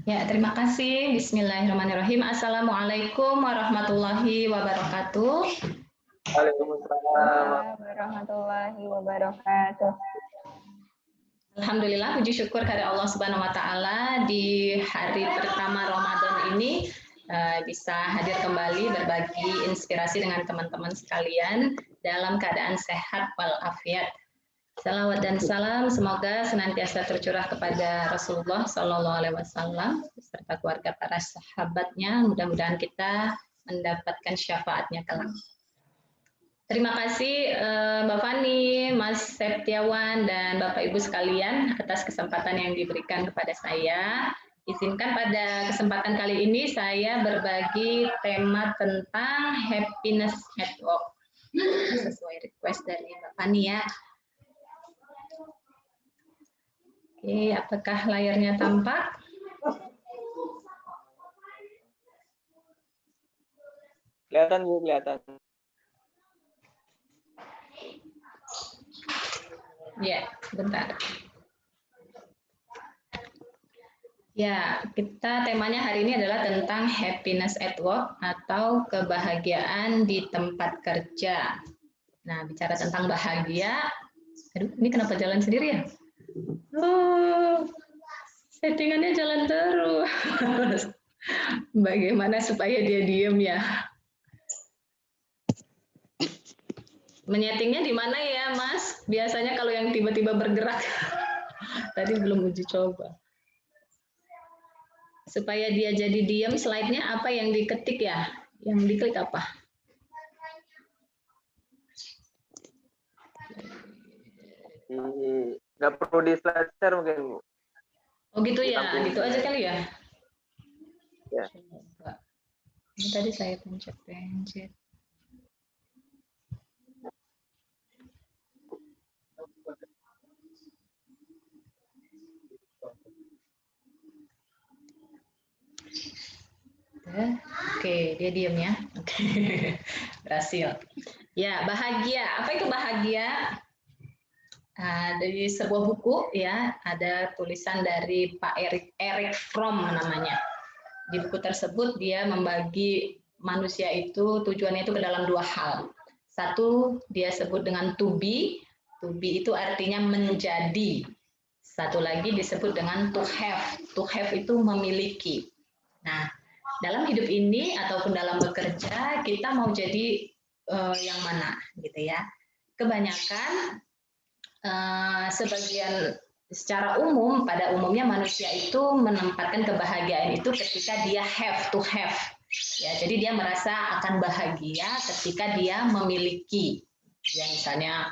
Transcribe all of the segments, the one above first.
Ya, terima kasih. Bismillahirrahmanirrahim. Assalamualaikum warahmatullahi wabarakatuh. Waalaikumsalam warahmatullahi wabarakatuh. Alhamdulillah, puji syukur kepada Allah Subhanahu wa taala di hari pertama Ramadan ini bisa hadir kembali berbagi inspirasi dengan teman-teman sekalian dalam keadaan sehat walafiat. Salawat dan salam semoga senantiasa tercurah kepada Rasulullah Shallallahu Alaihi Wasallam beserta keluarga para sahabatnya. Mudah-mudahan kita mendapatkan syafaatnya kelak. Terima kasih Mbak Fani, Mas Septiawan, dan Bapak Ibu sekalian atas kesempatan yang diberikan kepada saya. Izinkan pada kesempatan kali ini saya berbagi tema tentang happiness at work sesuai request dari Mbak Fani ya. Oke, apakah layarnya tampak? Kelihatan Bu, kelihatan. Ya, sebentar. Ya, temanya hari ini adalah tentang happiness at work atau kebahagiaan di tempat kerja. Nah, bicara tentang bahagia, aduh, ini kenapa jalan sendiri ya? Oh, settingannya jalan terus. Bagaimana supaya dia diem ya? Menyetingnya di mana ya, Mas? Biasanya kalau yang tiba-tiba bergerak. Tadi belum uji coba. Supaya dia jadi diem, slide-nya apa yang diketik ya? Yang diklik apa? Nggak perlu di slide share mungkin Bu. Oh gitu ya, gitu aja kali ya? Ya. Coba. Ini tadi saya pencet. Oke, dia diem ya. Oke, berhasil. Ya, bahagia. Apa itu bahagia? Dari sebuah buku ya, ada tulisan dari Pak Erich Fromm namanya. Di buku tersebut dia membagi manusia itu tujuannya itu ke dalam dua hal. Satu dia sebut dengan to be itu artinya menjadi. Satu lagi disebut dengan to have itu memiliki. Nah, dalam hidup ini ataupun dalam bekerja kita mau jadi yang mana gitu ya. Kebanyakan sebagian secara umum pada umumnya manusia itu menempatkan kebahagiaan itu ketika dia have to have ya, jadi dia merasa akan bahagia ketika dia memiliki ya, misalnya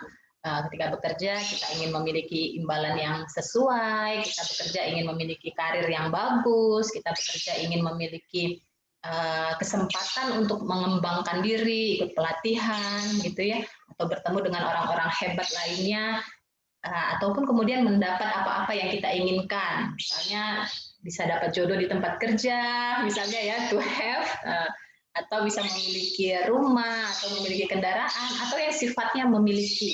ketika bekerja kita ingin memiliki imbalan yang sesuai, kita bekerja ingin memiliki karir yang bagus, kita bekerja ingin memiliki kesempatan untuk mengembangkan diri, ikut pelatihan gitu ya, atau bertemu dengan orang-orang hebat lainnya, ataupun kemudian mendapat apa-apa yang kita inginkan, misalnya bisa dapat jodoh di tempat kerja, misalnya ya, to have, atau bisa memiliki rumah atau memiliki kendaraan atau yang sifatnya memiliki.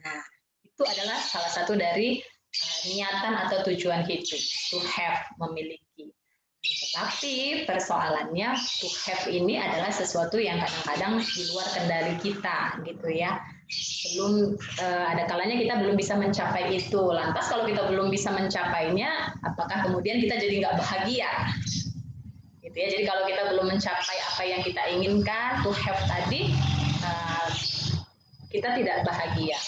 Nah, itu adalah salah satu dari niatan atau tujuan hidup, to have, memiliki. Tetapi persoalannya to have ini adalah sesuatu yang kadang-kadang di luar kendali kita, gitu ya. Belum ada kalanya kita belum bisa mencapai itu. Lantas kalau kita belum bisa mencapainya, apakah kemudian kita jadi nggak bahagia? Gitu ya. Jadi kalau kita belum mencapai apa yang kita inginkan, to have tadi, kita tidak bahagia.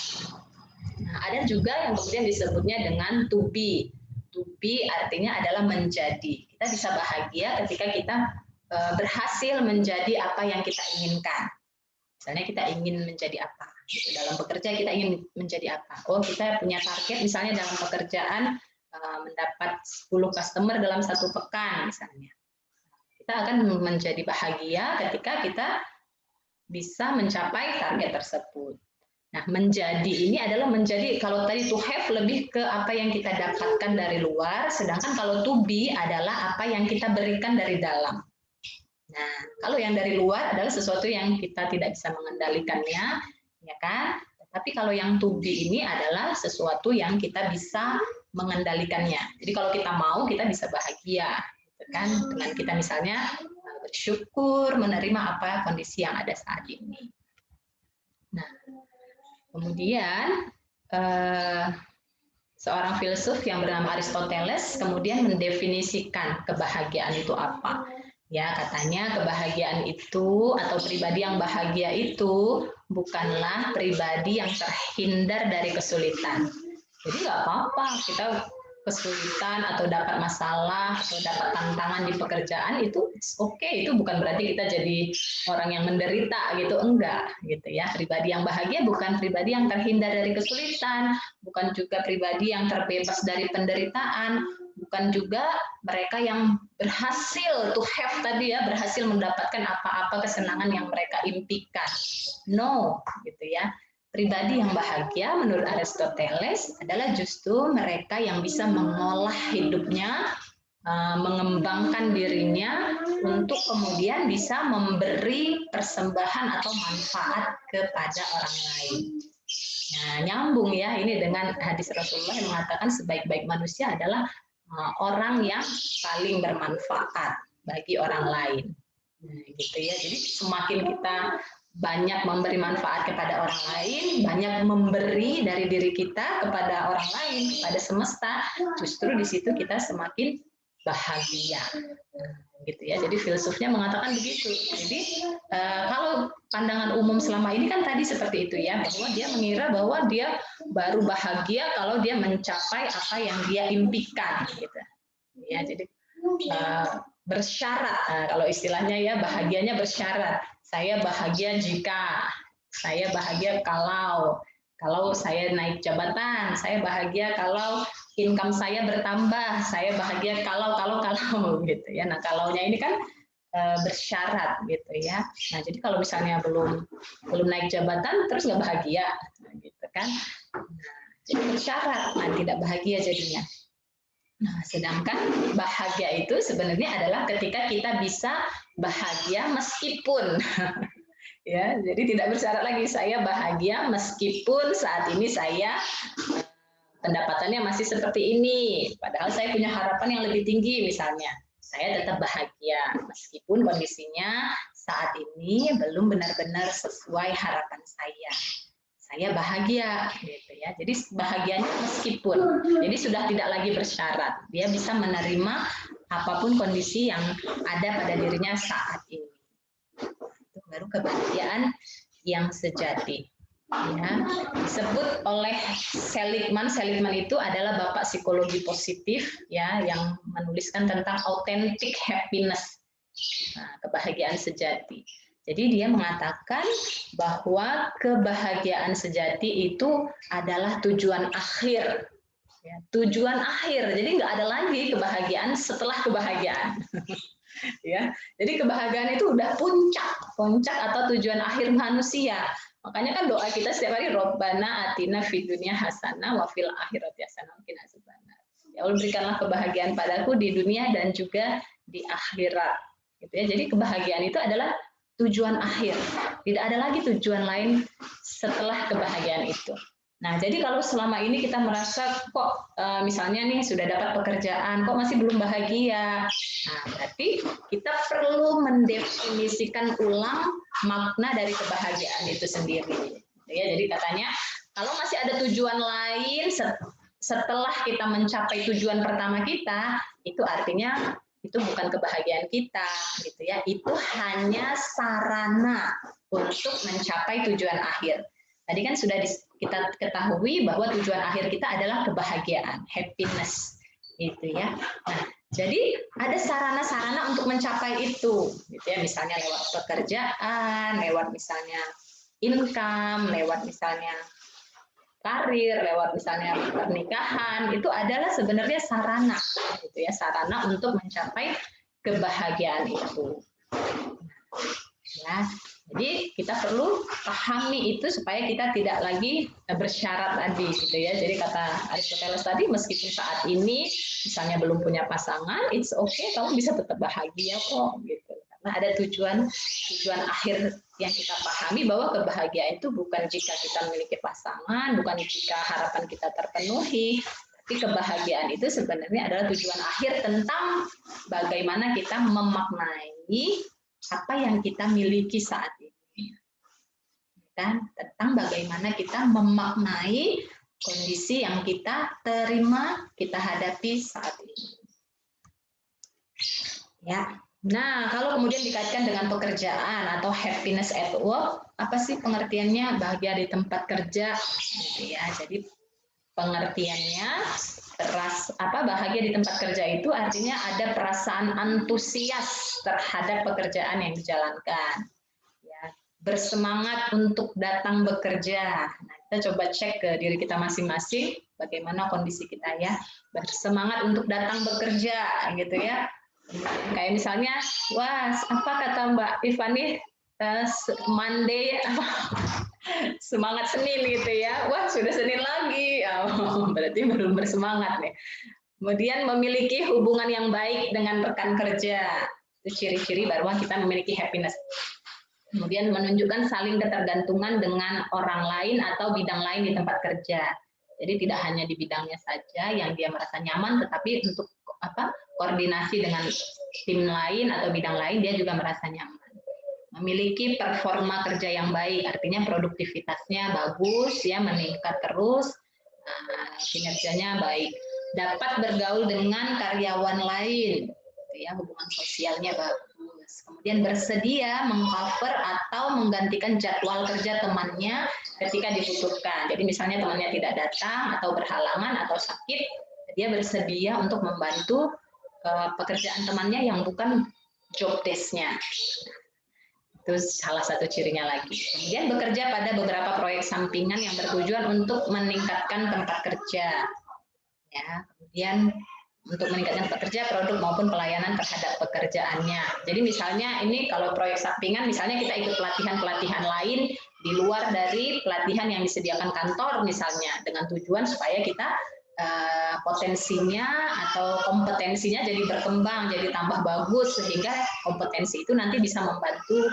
Nah, ada juga yang kemudian disebutnya dengan to be. To be artinya adalah menjadi. Kita bisa bahagia ketika kita berhasil menjadi apa yang kita inginkan. Misalnya kita ingin menjadi apa? Gitu. Dalam bekerja kita ingin menjadi apa? Oh, kita punya target misalnya dalam pekerjaan mendapat 10 customer dalam satu pekan misalnya. Kita akan menjadi bahagia ketika kita bisa mencapai target tersebut. Nah, menjadi ini adalah menjadi, kalau tadi to have lebih ke apa yang kita dapatkan dari luar, sedangkan kalau to be adalah apa yang kita berikan dari dalam. Nah, kalau yang dari luar adalah sesuatu yang kita tidak bisa mengendalikannya, ya kan? Tapi kalau yang to be ini adalah sesuatu yang kita bisa mengendalikannya. Jadi kalau kita mau, kita bisa bahagia, gitu kan? Dengan kita misalnya bersyukur, menerima apa kondisi yang ada saat ini. Nah, kemudian seorang filsuf yang bernama Aristoteles kemudian mendefinisikan kebahagiaan itu apa. Ya, katanya kebahagiaan itu atau pribadi yang bahagia itu bukanlah pribadi yang terhindar dari kesulitan. Jadi nggak apa-apa kita kesulitan atau dapat masalah atau dapat tantangan di pekerjaan itu oke, itu bukan berarti kita jadi orang yang menderita gitu, enggak gitu ya. Pribadi yang bahagia bukan pribadi yang terhindar dari kesulitan, bukan juga pribadi yang terbebas dari penderitaan, bukan juga mereka yang berhasil to have tadi ya, berhasil mendapatkan apa-apa kesenangan yang mereka impikan. No, gitu ya. Pribadi yang bahagia menurut Aristoteles adalah justru mereka yang bisa mengolah hidupnya, mengembangkan dirinya untuk kemudian bisa memberi persembahan atau manfaat kepada orang lain. Nah, nyambung ya ini dengan hadis Rasulullah yang mengatakan sebaik-baik manusia adalah orang yang paling bermanfaat bagi orang lain. Nah, gitu ya. Jadi semakin kita banyak memberi manfaat kepada orang lain, banyak memberi dari diri kita kepada orang lain, kepada semesta, justru di situ kita semakin bahagia. Gitu ya. Jadi filsufnya mengatakan begitu. Jadi kalau pandangan umum selama ini kan tadi seperti itu ya, bahwa dia mengira bahwa dia baru bahagia kalau dia mencapai apa yang dia impikan gitu. Ya, jadi bersyarat, kalau istilahnya ya bahagianya bersyarat. Saya bahagia jika, saya bahagia kalau saya naik jabatan, saya bahagia kalau income saya bertambah, saya bahagia kalau gitu ya. Nah, kalaunya ini kan bersyarat gitu ya. Nah, jadi kalau misalnya belum naik jabatan terus nggak bahagia, gitu kan. Nah, jadi bersyarat, nah tidak bahagia jadinya. Nah, sedangkan bahagia itu sebenarnya adalah ketika kita bisa bahagia meskipun ya, jadi tidak bersyarat lagi saya bahagia meskipun saat ini saya pendapatannya masih seperti ini, padahal saya punya harapan yang lebih tinggi misalnya. Saya tetap bahagia meskipun kondisinya saat ini belum benar-benar sesuai harapan saya. Saya bahagia gitu ya. Jadi bahagianya meskipun. Jadi sudah tidak lagi bersyarat. Dia bisa menerima apapun kondisi yang ada pada dirinya saat ini. Itu baru kebahagiaan yang sejati. Ya, disebut oleh Seligman. Seligman itu adalah bapak psikologi positif ya, yang menuliskan tentang authentic happiness. Nah, kebahagiaan sejati. Jadi dia mengatakan bahwa kebahagiaan sejati itu adalah tujuan akhir. Ya, tujuan akhir. Jadi nggak ada lagi kebahagiaan setelah kebahagiaan. Ya, jadi kebahagiaan itu udah puncak atau tujuan akhir manusia. Makanya kan doa kita setiap hari Robbana atina fid dunya hasanah wa fil akhirati hasanah wa qina adzabannar. Ya Allah, berikanlah kebahagiaan padaku di dunia dan juga di akhirat. Gitu ya. Jadi kebahagiaan itu adalah tujuan akhir. Tidak ada lagi tujuan lain setelah kebahagiaan itu. Nah, jadi kalau selama ini kita merasa kok misalnya nih sudah dapat pekerjaan, kok masih belum bahagia. Nah, berarti kita perlu mendefinisikan ulang makna dari kebahagiaan itu sendiri. Ya, jadi katanya kalau masih ada tujuan lain setelah kita mencapai tujuan pertama kita, itu artinya itu bukan kebahagiaan kita, gitu ya. Itu hanya sarana untuk mencapai tujuan akhir. Tadi kan sudah kita ketahui bahwa tujuan akhir kita adalah kebahagiaan, happiness, gitu ya. Nah, jadi ada sarana-sarana untuk mencapai itu, gitu ya. Misalnya lewat pekerjaan, lewat misalnya income, lewat misalnya karir, lewat misalnya pernikahan, itu adalah sebenarnya sarana, gitu ya, sarana untuk mencapai kebahagiaan itu. Ya, jadi kita perlu pahami itu supaya kita tidak lagi bersyarat tadi, gitu ya. Jadi kata Aristoteles tadi, meskipun saat ini misalnya belum punya pasangan, it's okay, kamu bisa tetap bahagia kok, gitu. Karena ada tujuan akhir yang kita pahami bahwa kebahagiaan itu bukan jika kita memiliki pasangan, bukan jika harapan kita terpenuhi, Tapi kebahagiaan itu sebenarnya adalah tujuan akhir tentang bagaimana kita memaknai apa yang kita miliki saat ini. Dan tentang bagaimana kita memaknai kondisi yang kita terima, kita hadapi saat ini. Ya. Nah, kalau kemudian dikaitkan dengan pekerjaan atau happiness at work, apa sih pengertiannya bahagia di tempat kerja? Gitu ya. Jadi pengertiannya bahagia di tempat kerja itu artinya ada perasaan antusias terhadap pekerjaan yang dijalankan, ya, bersemangat untuk datang bekerja. Nah, kita coba cek ke diri kita masing-masing bagaimana kondisi kita, ya, bersemangat untuk datang bekerja gitu ya. Kayak misalnya, wah, apa kata Mbak Ivani, Monday semangat Senin gitu ya, wah sudah Senin lagi, berarti belum bersemangat nih. Kemudian memiliki hubungan yang baik dengan rekan kerja, itu ciri-ciri bahwa kita memiliki happiness. Kemudian menunjukkan saling ketergantungan dengan orang lain atau bidang lain di tempat kerja. Jadi tidak hanya di bidangnya saja yang dia merasa nyaman, tetapi untuk koordinasi dengan tim lain atau bidang lain dia juga merasa nyaman. Memiliki performa kerja yang baik, artinya produktivitasnya bagus, ya, meningkat terus, kinerjanya baik. Dapat bergaul dengan karyawan lain, ya, hubungan sosialnya bagus. Kemudian bersedia mengcover atau menggantikan jadwal kerja temannya ketika dibutuhkan. Jadi misalnya temannya tidak datang atau berhalangan atau sakit, dia bersedia untuk membantu pekerjaan temannya yang bukan job desk-nya. Itu salah satu cirinya lagi. Kemudian bekerja pada beberapa proyek sampingan yang bertujuan untuk meningkatkan tempat kerja. Ya, kemudian untuk meningkatkan tempat kerja, produk maupun pelayanan terhadap pekerjaannya. Jadi misalnya ini kalau proyek sampingan, misalnya kita ikut pelatihan-pelatihan lain di luar dari pelatihan yang disediakan kantor misalnya, dengan tujuan supaya kita potensinya atau kompetensinya jadi berkembang, jadi tambah bagus, sehingga kompetensi itu nanti bisa membantu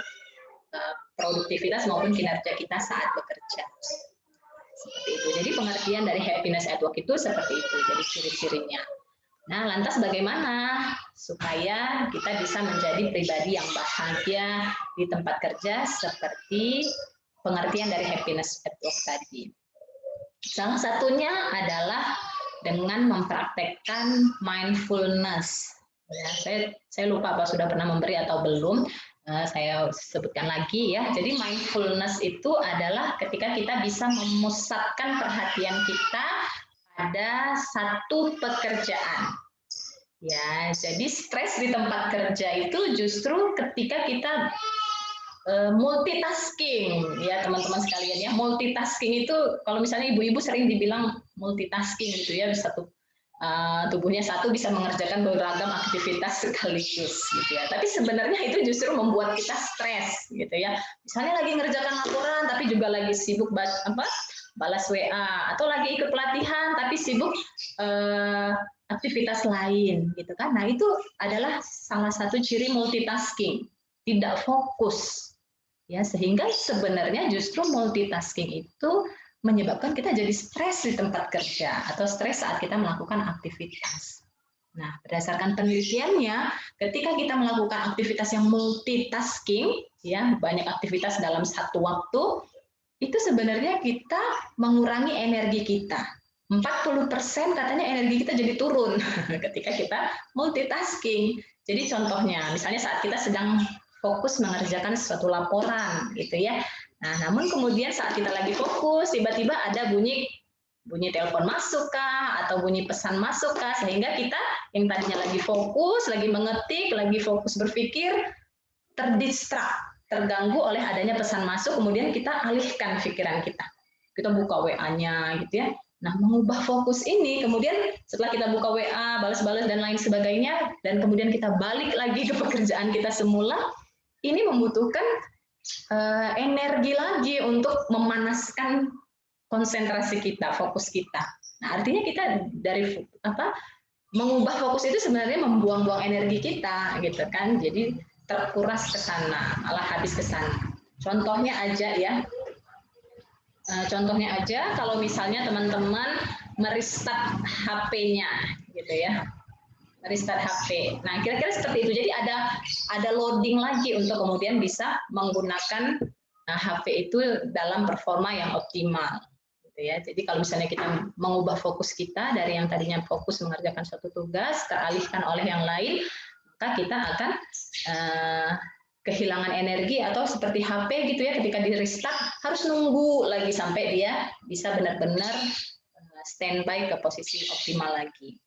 produktivitas maupun kinerja kita saat bekerja. Seperti itu. Jadi pengertian dari happiness at work itu seperti itu, jadi ciri-cirinya. Nah, lantas bagaimana supaya kita bisa menjadi pribadi yang bahagia di tempat kerja seperti pengertian dari happiness at work tadi? Salah satunya adalah dengan mempraktekkan mindfulness. Ya, saya lupa apa sudah pernah memberi atau belum. Saya sebutkan lagi ya. Jadi mindfulness itu adalah ketika kita bisa memusatkan perhatian kita pada satu pekerjaan. Ya, jadi stres di tempat kerja itu justru ketika kita multitasking, ya teman-teman sekalian ya. Multitasking itu kalau misalnya ibu-ibu sering dibilang multitasking gitu ya, tubuhnya satu bisa mengerjakan beragam aktivitas sekaligus gitu ya. Tapi sebenarnya itu justru membuat kita stres gitu ya. Misalnya lagi ngerjakan laporan tapi juga lagi sibuk balas WA, atau lagi ikut pelatihan tapi sibuk aktivitas lain gitu kan. Nah, itu adalah salah satu ciri multitasking, tidak fokus. Ya, sehingga sebenarnya justru multitasking itu menyebabkan kita jadi stres di tempat kerja atau stres saat kita melakukan aktivitas. Nah, berdasarkan penelitiannya, ketika kita melakukan aktivitas yang multitasking, ya, banyak aktivitas dalam satu waktu, itu sebenarnya kita mengurangi energi kita. 40% katanya energi kita jadi turun ketika kita multitasking. Jadi contohnya, misalnya saat kita sedang fokus mengerjakan suatu laporan gitu ya. Nah, namun kemudian saat kita lagi fokus, tiba-tiba ada bunyi telepon masuk kah, atau bunyi pesan masuk kah, sehingga kita yang tadinya lagi fokus, lagi mengetik, lagi fokus berpikir, terdistrak, terganggu oleh adanya pesan masuk, kemudian kita alihkan pikiran kita. Kita buka WA-nya gitu ya. Nah, mengubah fokus ini, kemudian setelah kita buka WA, balas-balas dan lain sebagainya, dan kemudian kita balik lagi ke pekerjaan kita semula, ini membutuhkan energi lagi untuk memanaskan konsentrasi kita, fokus kita. Nah, artinya kita dari mengubah fokus itu sebenarnya membuang-buang energi kita, gitu kan? Jadi terkuras ke sana, malah habis ke sana. Contohnya aja ya. Contohnya aja, kalau misalnya teman-teman merestart HP-nya, gitu ya. Restart HP. Nah, kira-kira seperti itu. Jadi ada loading lagi untuk kemudian bisa menggunakan HP itu dalam performa yang optimal. Gitu ya. Jadi kalau misalnya kita mengubah fokus kita dari yang tadinya fokus mengerjakan suatu tugas, teralihkan oleh yang lain, maka kita akan kehilangan energi atau seperti HP gitu ya, ketika di restart harus nunggu lagi sampai dia bisa benar-benar standby ke posisi optimal lagi.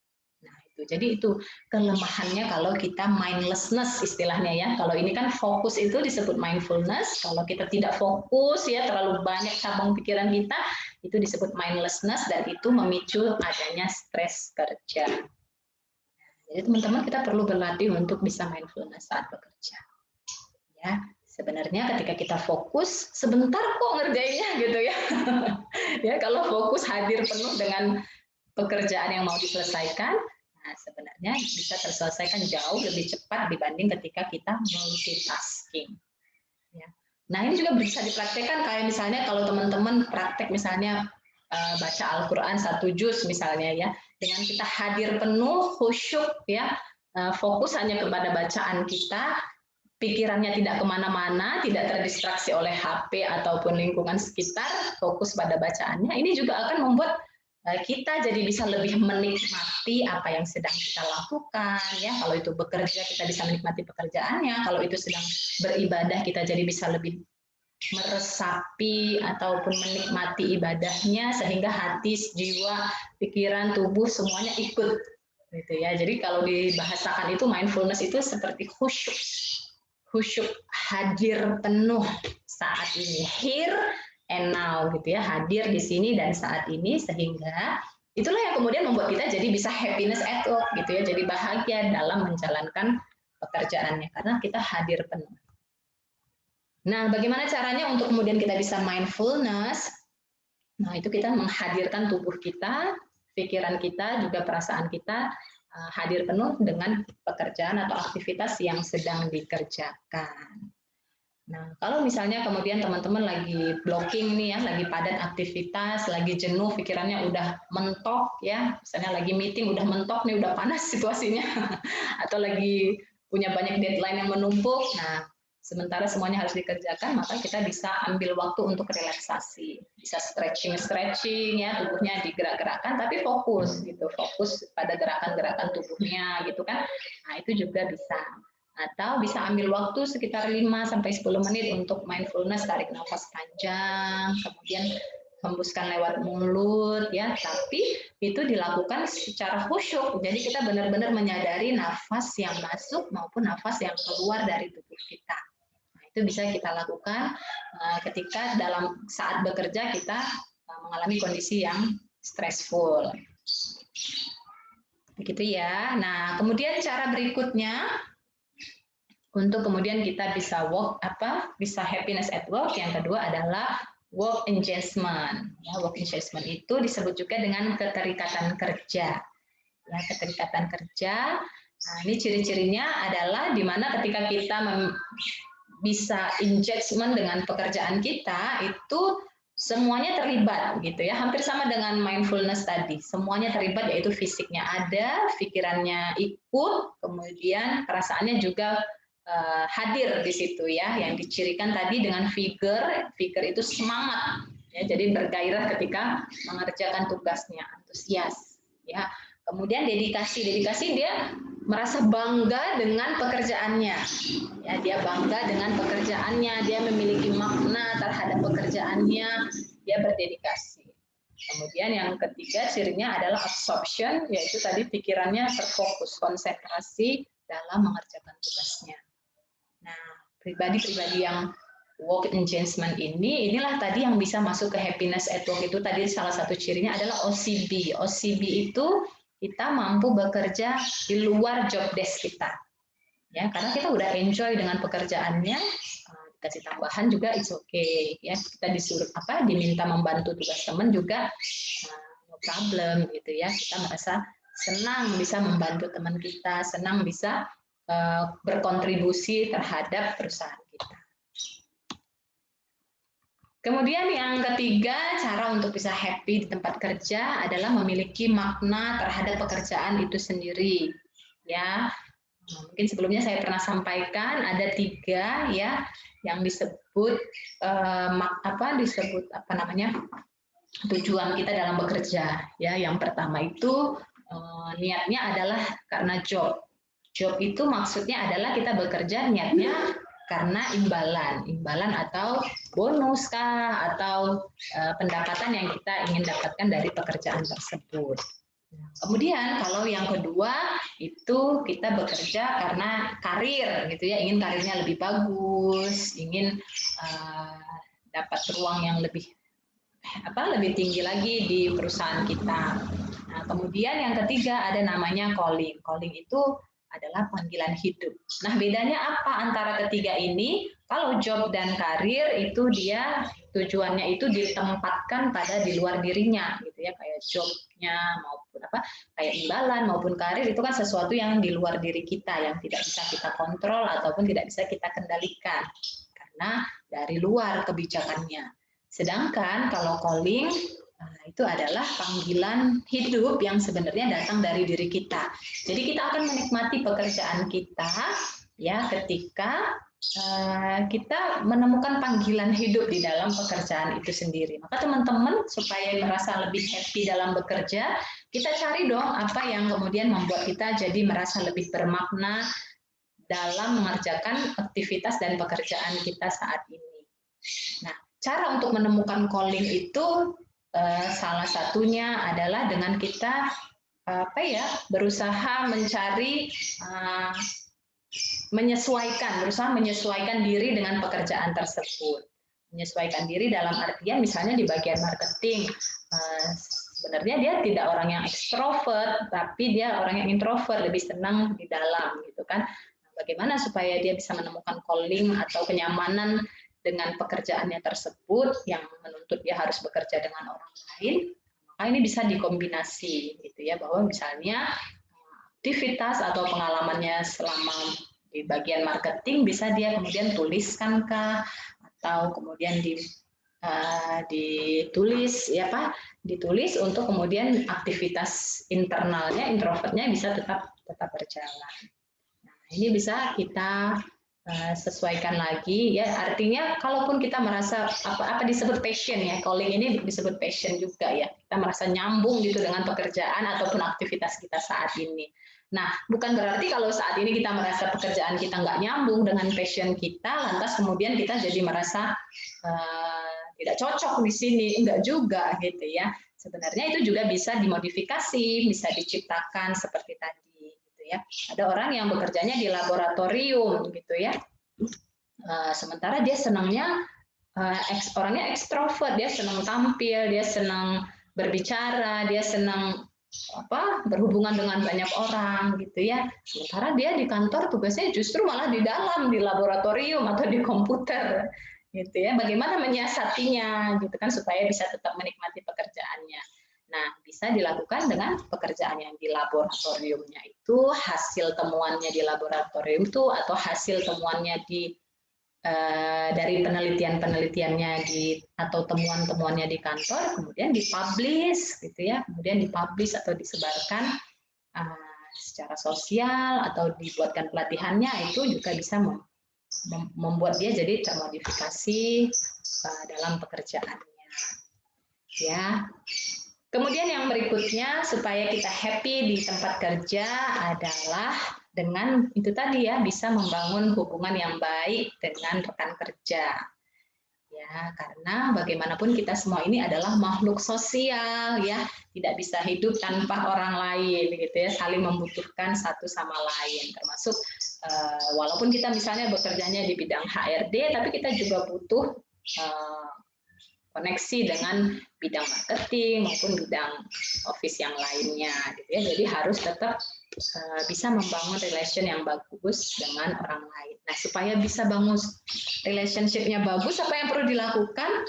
Jadi itu kelemahannya kalau kita mindlessness istilahnya ya. Kalau ini kan fokus itu disebut mindfulness. Kalau kita tidak fokus ya, terlalu banyak cabang pikiran kita, itu disebut mindlessness dan itu memicu adanya stres kerja. Jadi teman-teman kita perlu berlatih untuk bisa mindfulness saat bekerja. Ya, sebenarnya ketika kita fokus sebentar kok ngerjainnya gitu ya. Ya, kalau fokus hadir penuh dengan pekerjaan yang mau diselesaikan, nah, sebenarnya bisa terselesaikan jauh lebih cepat dibanding ketika kita multitasking. Ya. Nah, ini juga bisa dipraktekkan kayak misalnya kalau teman-teman praktek misalnya baca Al-Quran 1 juz misalnya ya, dengan kita hadir penuh, khusyuk ya, fokus hanya kepada bacaan kita, pikirannya tidak kemana-mana, tidak terdistraksi oleh HP ataupun lingkungan sekitar, fokus pada bacaannya, ini juga akan membuat kita jadi bisa lebih menikmati apa yang sedang kita lakukan ya. Kalau itu bekerja kita bisa menikmati pekerjaannya, kalau itu sedang beribadah kita jadi bisa lebih meresapi ataupun menikmati ibadahnya sehingga hati, jiwa, pikiran, tubuh semuanya ikut gitu ya. Jadi kalau dibahasakan itu mindfulness itu seperti khusyuk hadir penuh saat ini, here and now gitu ya, hadir di sini dan saat ini, sehingga itulah yang kemudian membuat kita jadi bisa happiness at work gitu ya, jadi bahagia dalam menjalankan pekerjaannya karena kita hadir penuh. Nah, bagaimana caranya untuk kemudian kita bisa mindfulness? Nah, itu kita menghadirkan tubuh kita, pikiran kita, juga perasaan kita hadir penuh dengan pekerjaan atau aktivitas yang sedang dikerjakan. Nah, kalau misalnya kemudian teman-teman lagi blocking nih ya, lagi padat aktivitas, lagi jenuh, pikirannya udah mentok ya, misalnya lagi meeting udah mentok nih, udah panas situasinya, atau lagi punya banyak deadline yang menumpuk, nah sementara semuanya harus dikerjakan, maka kita bisa ambil waktu untuk relaksasi, bisa stretching ya, tubuhnya digerak-gerakkan, tapi fokus gitu, fokus pada gerakan-gerakan tubuhnya gitu kan, nah itu juga bisa. Atau bisa ambil waktu sekitar 5-10 menit untuk mindfulness, tarik nafas panjang, kemudian hembuskan lewat mulut ya, tapi itu dilakukan secara khusyuk. Jadi kita benar-benar menyadari nafas yang masuk maupun nafas yang keluar dari tubuh kita. Nah, itu bisa kita lakukan ketika dalam saat bekerja kita mengalami kondisi yang stressful. Begitu ya. Nah, kemudian cara berikutnya untuk kemudian kita bisa bisa happiness at work, yang kedua adalah work engagement. Ya, work engagement itu disebut juga dengan keterikatan kerja. Ya, keterikatan kerja. Nah, ini ciri-cirinya adalah di mana ketika kita bisa engagement dengan pekerjaan kita, itu semuanya terlibat gitu ya, hampir sama dengan mindfulness tadi, semuanya terlibat, yaitu fisiknya ada, pikirannya ikut, kemudian perasaannya juga hadir di situ ya, yang dicirikan tadi dengan vigor itu semangat ya, jadi bergairah ketika mengerjakan tugasnya, antusias ya. Kemudian dedikasi dia merasa bangga dengan pekerjaannya ya, dia bangga dengan pekerjaannya, dia memiliki makna terhadap pekerjaannya, dia berdedikasi. Kemudian yang ketiga cirinya adalah absorption, yaitu tadi pikirannya terfokus, konsentrasi dalam mengerjakan tugasnya. Nah, pribadi-pribadi yang work engagement inilah tadi yang bisa masuk ke happiness at work. Itu tadi salah satu cirinya adalah OCB. OCB itu kita mampu bekerja di luar job desk kita. Ya, karena kita udah enjoy dengan pekerjaannya, dikasih tambahan juga it's okay. Ya, kita disuruh diminta membantu tugas teman juga no problem gitu ya. Kita merasa senang bisa membantu teman kita, senang bisa berkontribusi terhadap perusahaan kita. Kemudian yang ketiga, cara untuk bisa happy di tempat kerja adalah memiliki makna terhadap pekerjaan itu sendiri. Ya, mungkin sebelumnya saya pernah sampaikan ada 3 ya yang disebut tujuan kita dalam bekerja. Ya, yang pertama itu niatnya adalah karena job. Job itu maksudnya adalah kita bekerja niatnya karena imbalan atau bonus kah atau pendapatan yang kita ingin dapatkan dari pekerjaan tersebut. Kemudian kalau yang kedua itu kita bekerja karena karir gitu ya, ingin karirnya lebih bagus, ingin dapat ruang yang lebih tinggi lagi di perusahaan kita. Nah, kemudian yang ketiga ada namanya calling. Calling itu adalah panggilan hidup. Nah, bedanya apa antara ketiga ini? Kalau job dan karir itu dia tujuannya itu ditempatkan pada di luar dirinya, gitu ya, kayak jobnya maupun kayak imbalan maupun karir itu kan sesuatu yang di luar diri kita yang tidak bisa kita kontrol ataupun tidak bisa kita kendalikan karena dari luar kebijakannya. Sedangkan kalau calling itu adalah panggilan hidup yang sebenarnya datang dari diri kita. Jadi kita akan menikmati pekerjaan kita ya ketika kita menemukan panggilan hidup di dalam pekerjaan itu sendiri. Maka teman-teman supaya merasa lebih happy dalam bekerja, kita cari dong apa yang kemudian membuat kita jadi merasa lebih bermakna dalam mengerjakan aktivitas dan pekerjaan kita saat ini. Nah, cara untuk menemukan calling itu salah satunya adalah dengan kita berusaha mencari berusaha menyesuaikan diri dengan pekerjaan tersebut. Menyesuaikan diri dalam artian misalnya di bagian marketing, sebenarnya dia tidak orang yang ekstrovert, tapi dia orang yang introvert, lebih senang di dalam gitu kan. Bagaimana supaya dia bisa menemukan calling atau kenyamanan dengan pekerjaannya tersebut yang menuntut dia harus bekerja dengan orang lain, maka ini bisa dikombinasi gitu ya, bahwa misalnya aktivitas atau pengalamannya selama di bagian marketing bisa dia kemudian tuliskan kah atau kemudian ditulis untuk kemudian aktivitas internalnya introvertnya bisa tetap berjalan. Nah, ini bisa kita sesuaikan lagi ya, artinya kalaupun kita merasa apa disebut passion ya, calling ini disebut passion juga ya, kita merasa nyambung gitu dengan pekerjaan ataupun aktivitas kita saat ini. Nah, bukan berarti kalau saat ini kita merasa pekerjaan kita nggak nyambung dengan passion kita, lantas kemudian kita jadi merasa tidak cocok di sini, enggak juga gitu ya. Sebenarnya itu juga bisa dimodifikasi, bisa diciptakan seperti tadi. Ya. Ada orang yang bekerjanya di laboratorium gitu ya, sementara dia senangnya orangnya ekstrovert, dia senang tampil, dia senang berbicara, dia senang berhubungan dengan banyak orang gitu ya. Sementara dia di kantor tugasnya justru malah di dalam di laboratorium atau di komputer gitu ya. Bagaimana menyiasatinya gitu kan supaya bisa tetap menikmati pekerjaannya. Nah, bisa dilakukan dengan pekerjaan yang di laboratoriumnya itu, hasil temuannya di laboratorium itu atau hasil temuannya dari penelitiannya atau temuan-temuannya di kantor, kemudian dipublish gitu ya, kemudian dipublish atau disebarkan secara sosial atau dibuatkan pelatihannya, itu juga bisa membuat dia jadi termodifikasi dalam pekerjaannya. Ya. Kemudian yang berikutnya supaya kita happy di tempat kerja adalah dengan itu tadi ya, bisa membangun hubungan yang baik dengan rekan kerja. Ya, karena bagaimanapun kita semua ini adalah makhluk sosial ya, tidak bisa hidup tanpa orang lain gitu ya, saling membutuhkan satu sama lain, termasuk walaupun kita misalnya bekerjanya di bidang HRD, tapi kita juga butuh koneksi dengan bidang marketing maupun bidang office yang lainnya gitu ya. Jadi harus tetap bisa membangun relation yang bagus dengan orang lain. Nah, supaya bisa bangun relationship-nya bagus, apa yang perlu dilakukan?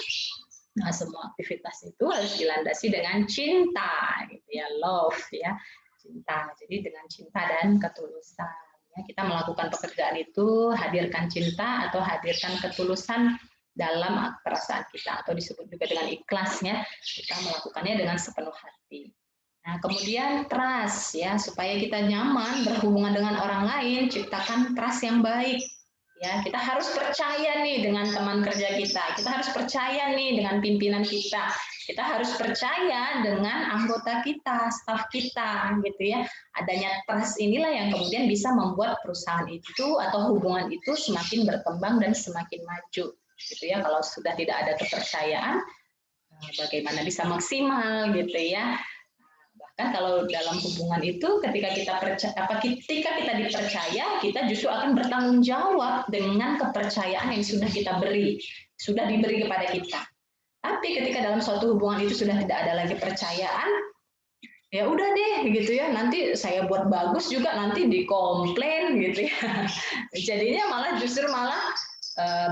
Nah, semua aktivitas itu harus dilandasi dengan cinta gitu ya, love ya, cinta. Jadi dengan cinta dan ketulusan ya, kita melakukan pekerjaan itu hadirkan cinta atau hadirkan ketulusan dalam perasaan kita, atau disebut juga dengan ikhlasnya, kita melakukannya dengan sepenuh hati. Nah, kemudian trust ya, supaya kita nyaman berhubungan dengan orang lain, ciptakan trust yang baik. Ya, kita harus percaya nih dengan teman kerja kita harus percaya nih dengan pimpinan kita harus percaya dengan anggota kita, staf kita, gitu ya. Adanya trust inilah yang kemudian bisa membuat perusahaan itu atau hubungan itu semakin berkembang dan semakin maju, gitu ya. Kalau sudah tidak ada kepercayaan, bagaimana bisa maksimal, gitu ya. Bahkan kalau dalam hubungan itu ketika kita dipercaya, kita justru akan bertanggung jawab dengan kepercayaan yang sudah diberi kepada kita. Tapi ketika dalam suatu hubungan itu sudah tidak ada lagi percayaan, ya udah deh gitu ya, nanti saya buat bagus juga nanti dikomplain gitu ya. Jadinya justru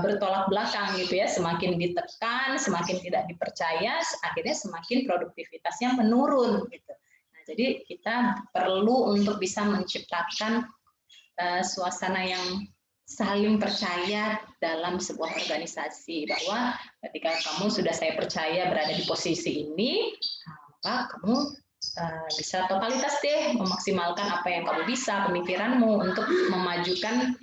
bertolak belakang gitu ya, semakin ditekan, semakin tidak dipercaya, akhirnya semakin produktivitasnya menurun gitu. Nah, jadi kita perlu untuk bisa menciptakan suasana yang saling percaya dalam sebuah organisasi, bahwa ketika kamu sudah saya percaya berada di posisi ini, maka kamu bisa totalitas deh memaksimalkan apa yang kamu bisa, pemikiranmu untuk memajukan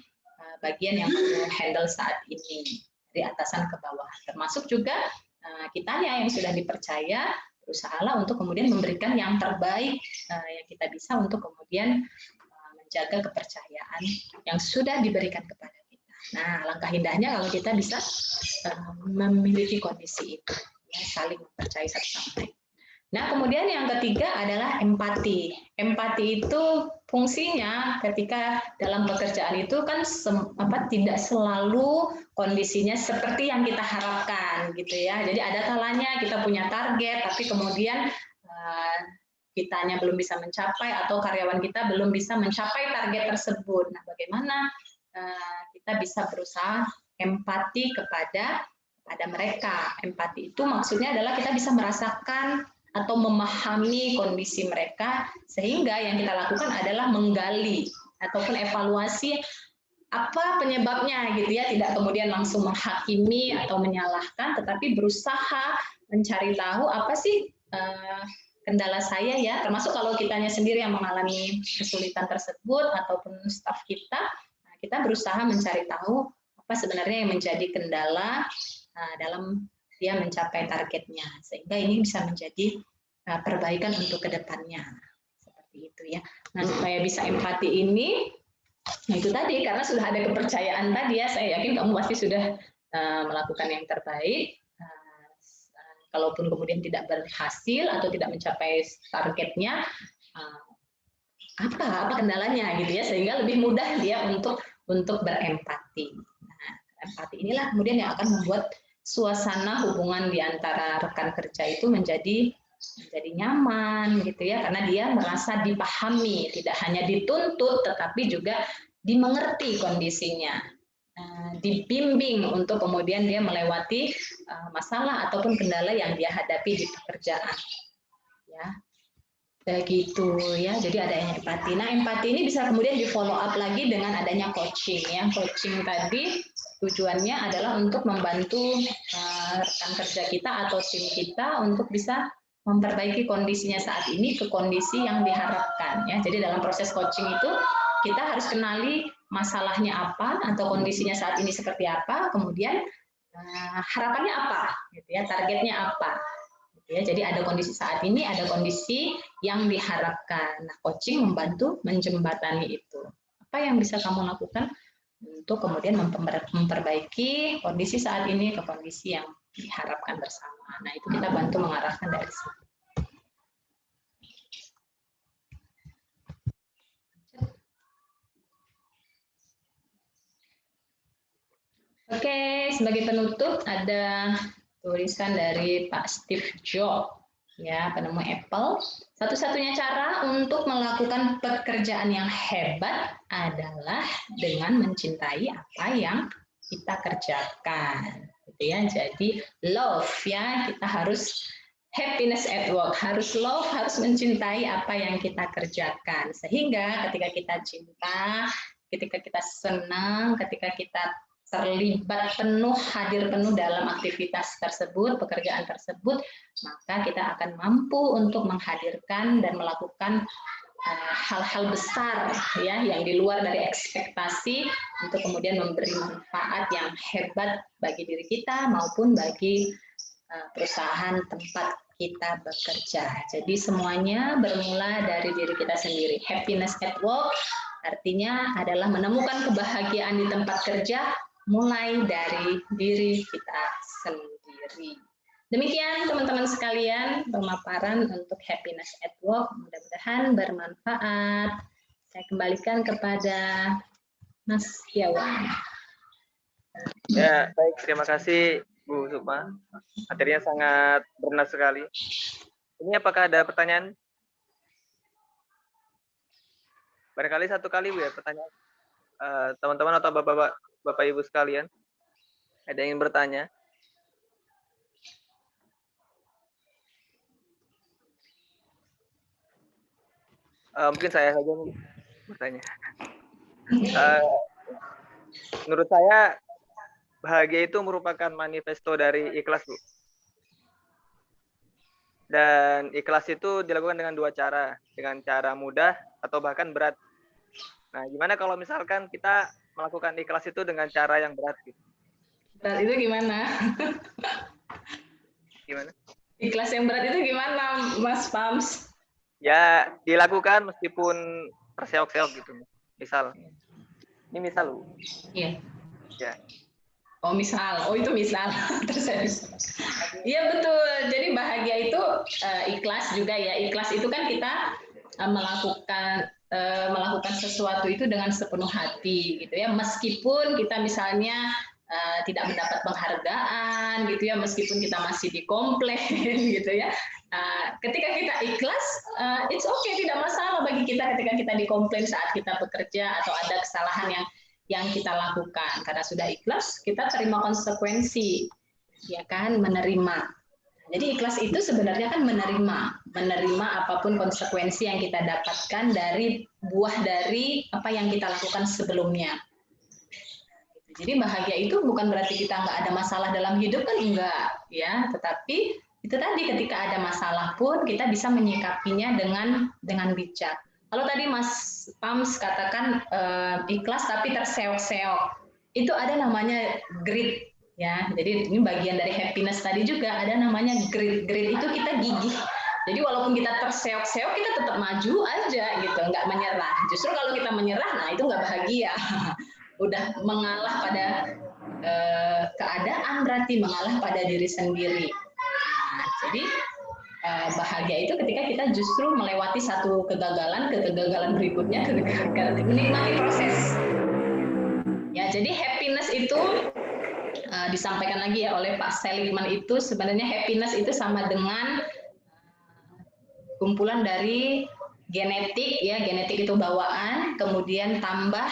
bagian yang kamu handle saat ini dari atasan ke bawah, termasuk juga kitanya yang sudah dipercaya, berusahalah untuk kemudian memberikan yang terbaik yang kita bisa untuk kemudian menjaga kepercayaan yang sudah diberikan kepada kita. Nah, langkah indahnya kalau kita bisa memiliki kondisi itu, ya, saling mempercayai satu sama lain. Nah, kemudian yang ketiga adalah empati. Empati itu fungsinya ketika dalam pekerjaan itu kan tidak selalu kondisinya seperti yang kita harapkan gitu ya. Jadi ada kalanya kita punya target tapi kemudian kitanya belum bisa mencapai atau karyawan kita belum bisa mencapai target tersebut. Nah, bagaimana kita bisa berusaha empati kepada mereka. Empati itu maksudnya adalah kita bisa merasakan atau memahami kondisi mereka, sehingga yang kita lakukan adalah menggali ataupun evaluasi apa penyebabnya gitu ya, tidak kemudian langsung menghakimi atau menyalahkan, tetapi berusaha mencari tahu apa sih kendala saya ya, termasuk kalau kitanya sendiri yang mengalami kesulitan tersebut ataupun staf kita, kita berusaha mencari tahu apa sebenarnya yang menjadi kendala dalam dia mencapai targetnya, sehingga ini bisa menjadi perbaikan untuk kedepannya, seperti itu ya. Nah, supaya bisa empati ini, nah itu tadi karena sudah ada kepercayaan tadi ya, saya yakin kamu pasti sudah melakukan yang terbaik. Kalaupun kemudian tidak berhasil atau tidak mencapai targetnya, apa kendalanya gitu ya, sehingga lebih mudah dia untuk berempati. Nah, empati inilah kemudian yang akan membuat suasana hubungan di antara rekan kerja itu menjadi nyaman gitu ya, karena dia merasa dipahami, tidak hanya dituntut tetapi juga dimengerti kondisinya, dibimbing untuk kemudian dia melewati masalah ataupun kendala yang dia hadapi di pekerjaan ya. Begitu ya, jadi adanya empati. Nah, empati ini bisa kemudian di follow up lagi dengan adanya coaching ya. Coaching tadi tujuannya adalah untuk membantu rekan kerja kita atau tim kita untuk bisa memperbaiki kondisinya saat ini ke kondisi yang diharapkan ya. Jadi dalam proses coaching itu kita harus kenali masalahnya apa atau kondisinya saat ini seperti apa, kemudian harapannya apa gitu ya, targetnya apa. Ya, jadi ada kondisi saat ini, ada kondisi yang diharapkan. Nah, coaching membantu menjembatani itu. Apa yang bisa kamu lakukan untuk kemudian memperbaiki kondisi saat ini ke kondisi yang diharapkan bersama. Nah, itu kita bantu mengarahkan dari sini. Oke, sebagai penutup ada tulisan dari Pak Steve Jobs, ya, penemu Apple. Satu-satunya cara untuk melakukan pekerjaan yang hebat adalah dengan mencintai apa yang kita kerjakan, gitu ya. Jadi love ya, kita harus happiness at work, harus love, harus mencintai apa yang kita kerjakan. Sehingga ketika kita cinta, ketika kita senang, ketika kita terlibat penuh, hadir penuh dalam aktivitas tersebut, pekerjaan tersebut, maka kita akan mampu untuk menghadirkan dan melakukan hal-hal besar ya yang di luar dari ekspektasi untuk kemudian memberi manfaat yang hebat bagi diri kita maupun bagi perusahaan tempat kita bekerja. Jadi semuanya bermula dari diri kita sendiri. Happiness at work artinya adalah menemukan kebahagiaan di tempat kerja mulai dari diri kita sendiri. Demikian teman-teman sekalian pemaparan untuk happiness at work, mudah-mudahan bermanfaat. Saya kembalikan kepada Mas Yawan. Ya, baik, terima kasih Bu Sukma. Materinya sangat bernas sekali. Ini apakah ada pertanyaan? Barangkali satu kali Bu ya pertanyaan. Teman-teman atau Bapak Ibu sekalian, ada yang ingin bertanya? Mungkin saya saja bertanya. Menurut saya bahagia itu merupakan manifesto dari ikhlas, Bu. Dan ikhlas itu dilakukan dengan dua cara, dengan cara mudah atau bahkan berat. Nah, gimana kalau misalkan kita melakukan ikhlas itu dengan cara yang berat? Gitu? Berat itu gimana? Gimana? Ikhlas yang berat itu gimana, Mas Pams? Ya, dilakukan meskipun terseok-seok gitu. Misal. Ini misal, Bu. Iya. Ya. Oh, misal. Oh, itu misal. Iya, betul. Jadi bahagia itu ikhlas juga ya. Ikhlas itu kan kita melakukan sesuatu itu dengan sepenuh hati gitu ya. Meskipun kita misalnya tidak mendapat penghargaan gitu ya, meskipun kita masih dikomplain gitu ya. Ketika kita ikhlas, it's okay, tidak masalah bagi kita ketika kita dikomplain saat kita bekerja atau ada kesalahan yang kita lakukan. Karena sudah ikhlas, kita terima konsekuensi, ya kan, menerima. Jadi ikhlas itu sebenarnya kan menerima apapun konsekuensi yang kita dapatkan dari buah dari apa yang kita lakukan sebelumnya. Jadi bahagia itu bukan berarti kita nggak ada masalah dalam hidup, kan enggak, ya. Tetapi itu tadi ketika ada masalah pun kita bisa menyikapinya dengan bijak. Kalau tadi Mas Pams katakan ikhlas tapi terseok-seok, itu ada namanya grit. Ya, jadi ini bagian dari happiness tadi juga ada namanya grit. Grit itu kita gigih. Jadi walaupun kita terseok-seok, kita tetap maju aja gitu, nggak menyerah. Justru kalau kita menyerah, nah itu nggak bahagia. Udah mengalah pada keadaan berarti mengalah pada diri sendiri. Nah, jadi bahagia itu ketika kita justru melewati satu kegagalan ke kegagalan berikutnya, menikmati proses. Ya, jadi happiness itu disampaikan lagi ya oleh Pak Seligman itu sebenarnya happiness itu sama dengan kumpulan dari genetik ya, genetik itu bawaan, kemudian tambah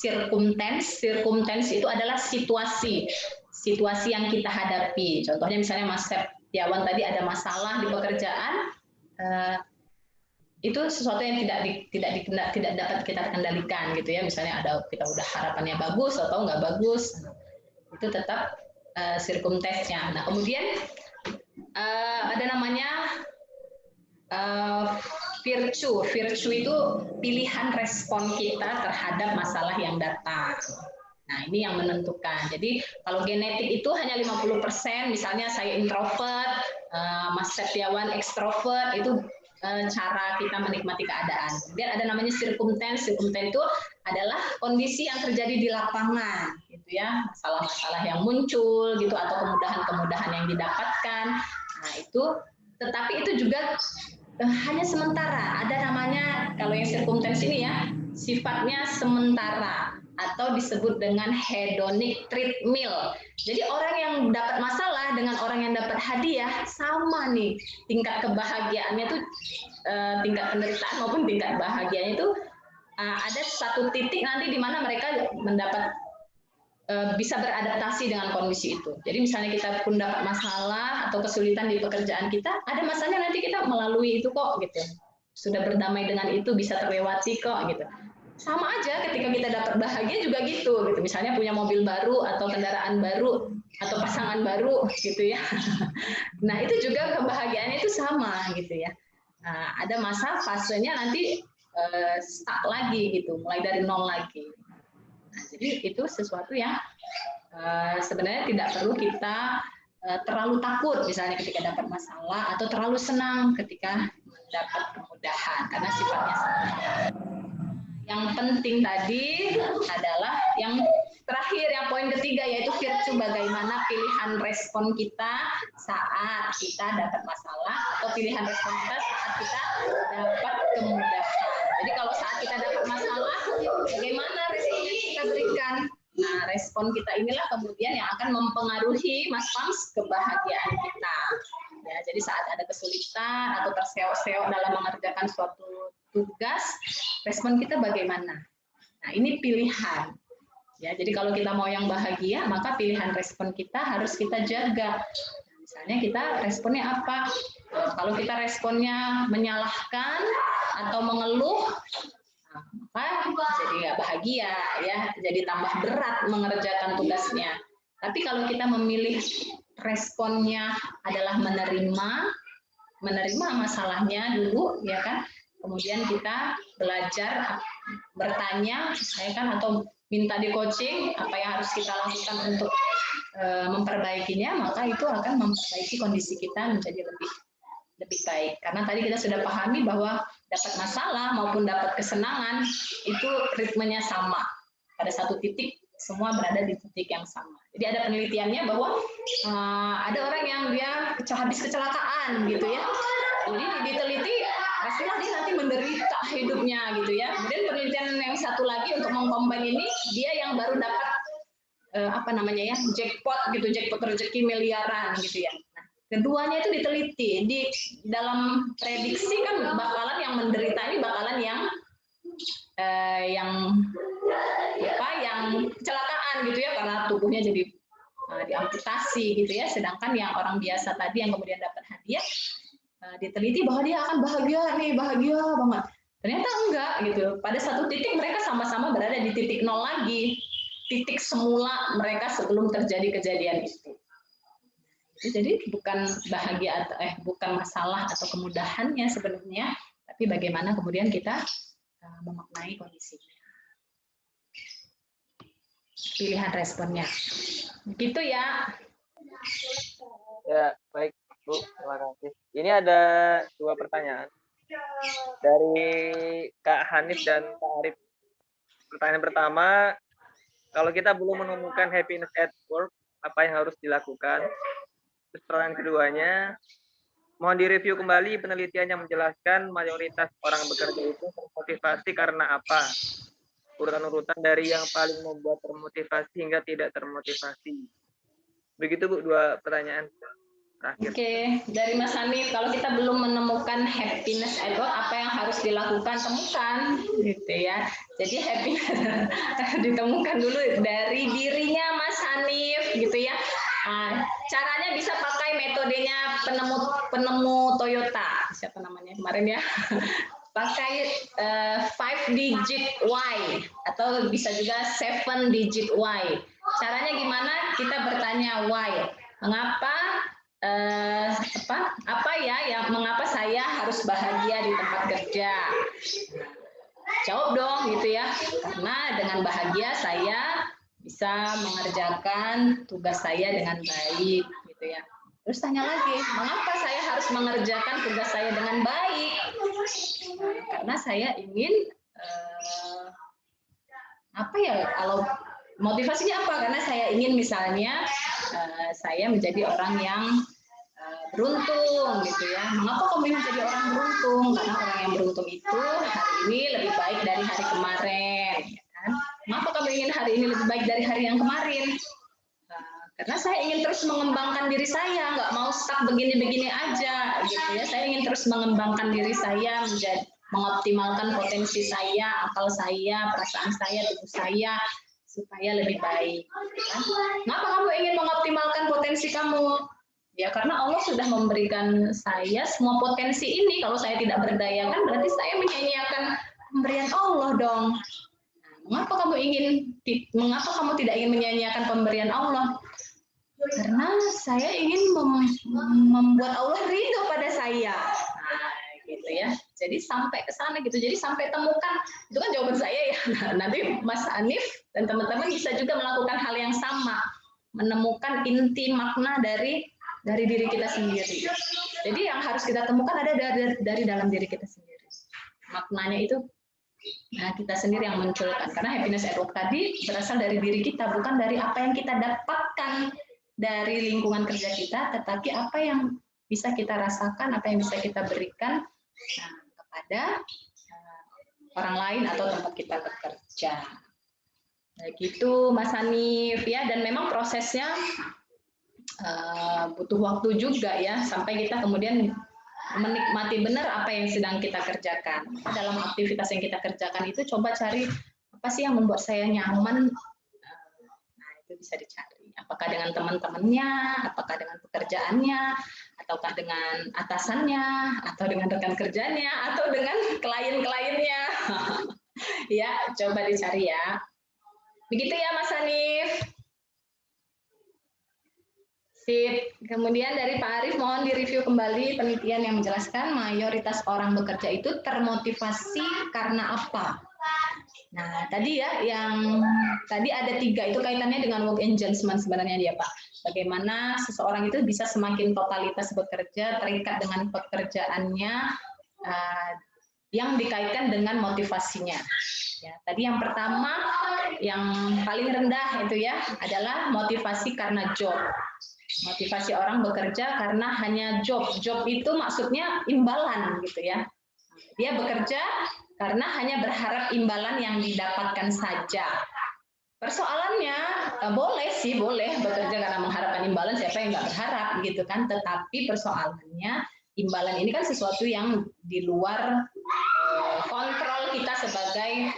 circumstance itu adalah situasi yang kita hadapi. Contohnya misalnya Mas Septiawan tadi ada masalah di pekerjaan, itu sesuatu yang tidak dapat kita kendalikan gitu ya. Misalnya kita udah harapannya bagus atau nggak bagus, itu tetap circumstance-nya. Nah kemudian ada namanya virtue itu pilihan respon kita terhadap masalah yang datang. Nah, ini yang menentukan. Jadi, kalau genetik itu hanya 50%, misalnya saya introvert, Mas Septiawan ekstrovert, itu cara kita menikmati keadaan. Kemudian ada namanya circumstance itu adalah kondisi yang terjadi di lapangan, gitu ya, masalah-masalah yang muncul, gitu, atau kemudahan-kemudahan yang didapatkan. Nah, itu, tetapi itu juga hanya sementara. Ada namanya kalau yang circumstance ini ya sifatnya sementara atau disebut dengan hedonic treadmill. Jadi orang yang dapat masalah dengan orang yang dapat hadiah sama nih tingkat kebahagiaannya tuh, tingkat penderitaan maupun tingkat bahagianya itu ada satu titik nanti di mana mereka mendapat bisa beradaptasi dengan kondisi itu. Jadi misalnya kita pun dapat masalah atau kesulitan di pekerjaan kita, ada masanya nanti kita melalui itu kok gitu. Sudah berdamai dengan itu, bisa terlewati kok gitu. sama aja ketika kita dapat bahagia juga gitu. Misalnya punya mobil baru atau kendaraan baru atau pasangan baru gitu ya. Nah itu juga kebahagiaan itu sama gitu ya. Nah, ada masa fasenya nanti stuck lagi gitu, mulai dari nol lagi. Nah, jadi itu sesuatu yang sebenarnya tidak perlu kita terlalu takut misalnya ketika dapat masalah atau terlalu senang ketika mendapat kemudahan karena sifatnya sama. Yang penting tadi adalah yang terakhir, yang poin ketiga, yaitu virtue, bagaimana pilihan respon kita saat kita dapat masalah atau pilihan respon kita saat kita dapat kemudahan. Jadi kalau saat kita dapat masalah, bagaimana respon yang kita berikan? Nah, respon kita inilah kemudian yang akan mempengaruhi, Mas Pams, kebahagiaan kita. Ya, jadi saat ada kesulitan atau terseok-seok dalam mengerjakan suatu tugas, respon kita bagaimana? Nah, ini pilihan. Ya, jadi kalau kita mau yang bahagia, maka pilihan respon kita harus kita jaga. Misalnya kita responnya apa? Kalau kita responnya menyalahkan atau mengeluh, maka jadi nggak bahagia, ya, jadi tambah berat mengerjakan tugasnya. Tapi kalau kita memilih responnya adalah menerima masalahnya dulu, ya kan? Kemudian kita belajar bertanya, ya kan, atau minta di coaching apa yang harus kita lakukan untuk memperbaikinya, maka itu akan memperbaiki kondisi kita menjadi lebih baik. Karena tadi kita sudah pahami bahwa dapat masalah maupun dapat kesenangan itu ritmenya sama. Pada satu titik semua berada di titik yang sama. Jadi ada penelitiannya bahwa ada orang yang dia habis kecelakaan gitu ya. Jadi diteliti, pastilah dia nanti menderita hidupnya gitu ya. Kemudian penelitian yang satu lagi untuk mengcombine ini, dia yang baru dapat jackpot gitu, jackpot rezeki miliaran gitu ya. Nah, keduanya itu diteliti, di dalam prediksi kan bakalan yang menderita ini bakalan yang kecelakaan gitu ya, karena tubuhnya jadi diamputasi gitu ya. Sedangkan yang orang biasa tadi yang kemudian dapat hadiah, diteliti bahwa dia akan bahagia banget. Ternyata enggak gitu. Pada satu titik mereka sama-sama berada di titik nol lagi, titik semula mereka sebelum terjadi kejadian itu. Jadi bukan bahagia atau bukan masalah atau kemudahannya sebenarnya, tapi bagaimana kemudian kita memaknai kondisinya. Pilihan responnya. Begitu ya. Ya, baik Bu, terima kasih. Ini ada 2 pertanyaan dari Kak Hanif dan Kak Arif. Pertanyaan pertama, kalau kita belum menemukan happiness at work, apa yang harus dilakukan? Terus pertanyaan keduanya, mohon direview kembali penelitian yang menjelaskan mayoritas orang bekerja itu termotivasi karena apa? Urutan-urutan dari yang paling membuat termotivasi hingga tidak termotivasi. Begitu Bu, 2 pertanyaan terakhir. Oke, dari Mas Hanif, kalau kita belum menemukan happiness at work, apa yang harus dilakukan? Temukan, gitu ya. Jadi happiness ditemukan dulu dari dirinya Mas Hanif, gitu ya. Caranya bisa pakai metodenya penemu Toyota, siapa namanya kemarin ya. Pakai 5 digit Y atau bisa juga 7 digit Y. Caranya gimana? Kita bertanya why. Mengapa mengapa saya harus bahagia di tempat kerja? Jawab dong gitu ya. Karena dengan bahagia saya bisa mengerjakan tugas saya dengan baik gitu ya. Terus tanya lagi, mengapa saya harus mengerjakan tugas saya dengan baik? Karena saya ingin kalau motivasinya apa? Karena saya ingin misalnya saya menjadi orang yang beruntung gitu ya. Mengapa kamu ingin menjadi orang beruntung? Karena orang yang beruntung itu hari ini lebih baik dari hari kemarin, ya kan? Mengapa kamu ingin hari ini lebih baik dari hari yang kemarin? Karena saya ingin terus mengembangkan diri saya, nggak mau stuck begini-begini aja, gitu ya. Saya ingin terus mengembangkan diri saya, mengoptimalkan potensi saya, akal saya, perasaan saya, tubuh saya, supaya lebih baik. Ya. Kenapa kamu ingin mengoptimalkan potensi kamu? Ya karena Allah sudah memberikan saya semua potensi ini. Kalau saya tidak berdayakan, berarti saya menyanyiakan pemberian Allah dong. Mengapa kamu tidak ingin menyia-nyiakan pemberian Allah? Karena saya ingin membuat Allah ridho pada saya. Nah, gitu ya. Jadi sampai ke sana gitu. Jadi sampai temukan, itu kan jawaban saya ya. Nah, nanti Mas Hanif dan teman-teman bisa juga melakukan hal yang sama, menemukan inti makna dari diri kita sendiri. Jadi yang harus kita temukan ada dari dalam diri kita sendiri. Maknanya itu kita sendiri yang munculkan. Karena happiness at work tadi berasal dari diri kita, bukan dari apa yang kita dapatkan dari lingkungan kerja kita, tetapi apa yang bisa kita rasakan, apa yang bisa kita berikan kepada orang lain atau tempat kita bekerja. Begitu Mas Hanif ya, dan memang prosesnya butuh waktu juga ya, sampai kita kemudian menikmati benar apa yang sedang kita kerjakan. Dalam aktivitas yang kita kerjakan itu coba cari apa sih yang membuat saya nyaman. Nah, itu bisa dicari. Apakah dengan teman-temannya, apakah dengan pekerjaannya, ataukah dengan atasannya, atau dengan rekan kerjanya, atau dengan klien-kliennya. Ya, coba dicari ya. Begitu ya Mas Hanif. Sip. Kemudian dari Pak Arif, mohon direview kembali penelitian yang menjelaskan mayoritas orang bekerja itu termotivasi karena apa? Nah, tadi ya, yang tadi ada 3, itu kaitannya dengan work engagement sebenarnya dia Pak. Bagaimana seseorang itu bisa semakin totalitas bekerja, terikat dengan pekerjaannya, yang dikaitkan dengan motivasinya. Ya, tadi yang pertama, yang paling rendah itu ya, adalah motivasi karena job. Motivasi orang bekerja karena hanya job. Job itu maksudnya imbalan gitu ya. Dia bekerja karena hanya berharap imbalan yang didapatkan saja. Persoalannya boleh bekerja karena mengharapkan imbalan, siapa yang nggak berharap gitu kan. Tetapi persoalannya imbalan ini kan sesuatu yang di luar kontrol kita sebagai